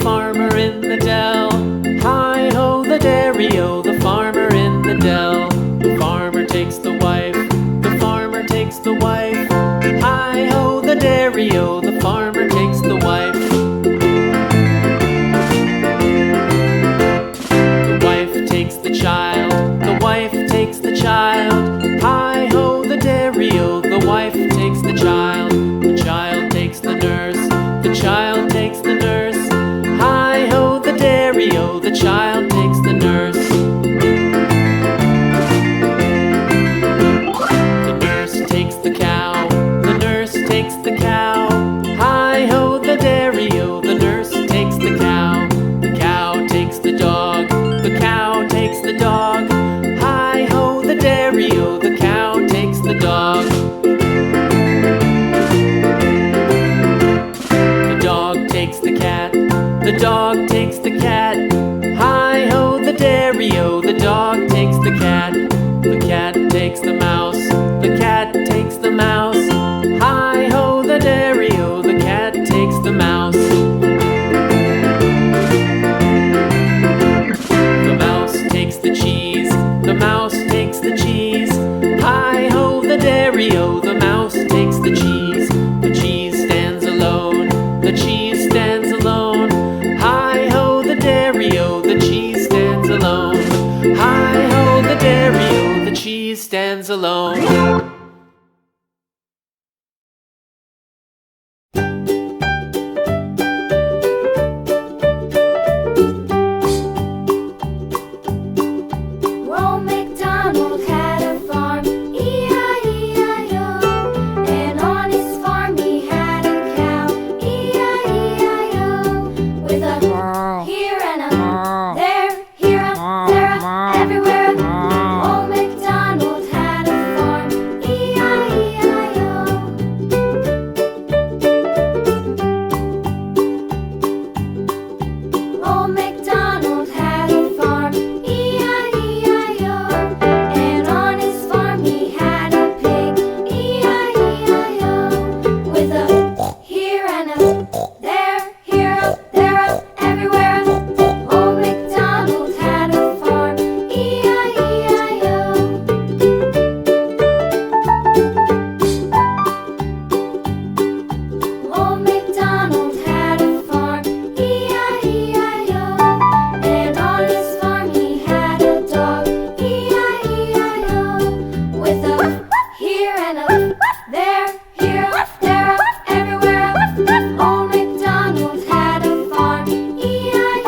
farmer in the dell. Hi-ho, the dairy-o, the farmer in the dell. The farmer takes the wife, the farmer takes the wife. Hi-ho, the dairy-o, the farmer takes the wife. The wife takes the child, the wife takes the child. Hi-ho, the dairy-o, the wife takes the child. The child takes the nurse, the child takes the nurse. Hi-ho, the dairy-o, the child takes the nurse. The nurse takes the cow, the nurse takes the cow. Hi-ho, the dairy-o, the nurse takes the cow. The cow takes the dog, the cow takes the dog. Hi-ho, the dairy-o, the cow takes the dog. The dog takes the cat, the dog takes the cat. Hi-ho, the dairy-o, the dog takes the cat. The cat takes the mouse, the cat takes the mouse. Hi-ho, the dairy-o, the cat takes the mouse. The mouse takes the cheese, the mouse takes the cheese. Hi-ho, the dairy-o, the mouse takes the cheese. The cheese stands alone, the cheese stands alone. Hi-ho, the dairy-o, the cheese stands alone. Hi-ho, the dairy-o, the cheese stands alone. Old MacDonald had a farm, E-I-E-I-O. And on his farm he had a cow, E-I-E-I-O. With a here and a there, here a there, a everywhere. Old MacDonald had a farm, E-I-E-I-O. Old MacDonald had a farm, E-I-E-I-O. And on his farm he had a pig, E-I-E-I-O. With a here and a there, here a there, a everywhere. Old MacDonald had a farm, E-I-E-I-O. Old MacDonald had a farm, E-I-E-I-O. And on his farm he had a dog, E-I-E-I-O. With a here and a there, here a there, a everywhere. Old MacDonald had a farm, E-I-E-I-O.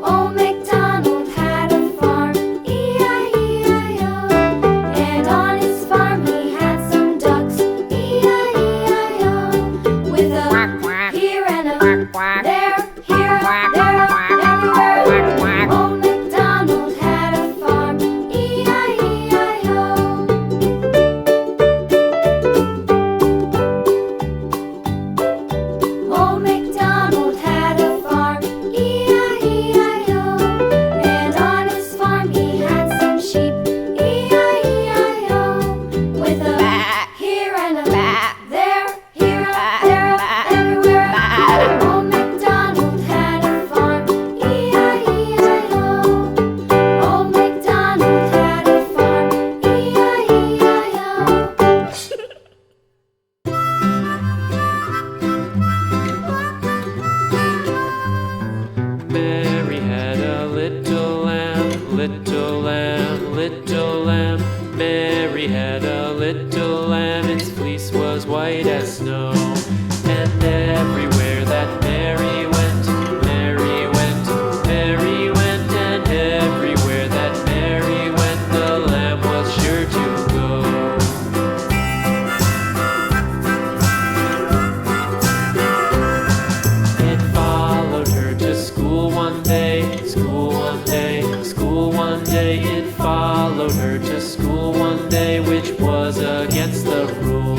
Old MacDonald had a farm, E-I-E-I-O. And on his farm he had some ducks, E-I-E-I-O. With a here and a there, here a there, a everywhere. Old MacDonald had a farm, E-I-E-I-O. Old MacDonald had a farm, E-I-E-I-O. And on his farm he had some sheep, E-I-E-I-O. With a here and a there, here a there, a everywhere. Old MacDonald had a farm, E-I-E-I-O. Old MacDonald had a farm, E-I-E-I-O. Mary had a little lamb, little lamb, little lamb. Mary had a little lamb, its fleece was white as snow. And everywhere that Mary went, Mary went, Mary went. And everywhere that Mary went, the lamb was sure to go. It followed her to school one day, school one day, school one day. It followed her to school one day, which was against the rules.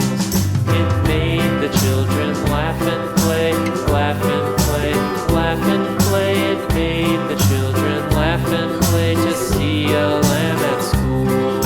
It made the children laugh and play, laugh and play, laugh and play. It made the children laugh and play to see a lamb at school.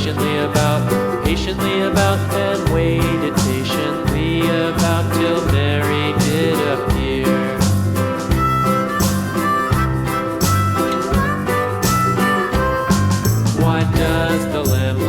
patiently about, and waited patiently about till Mary did appear. Why does the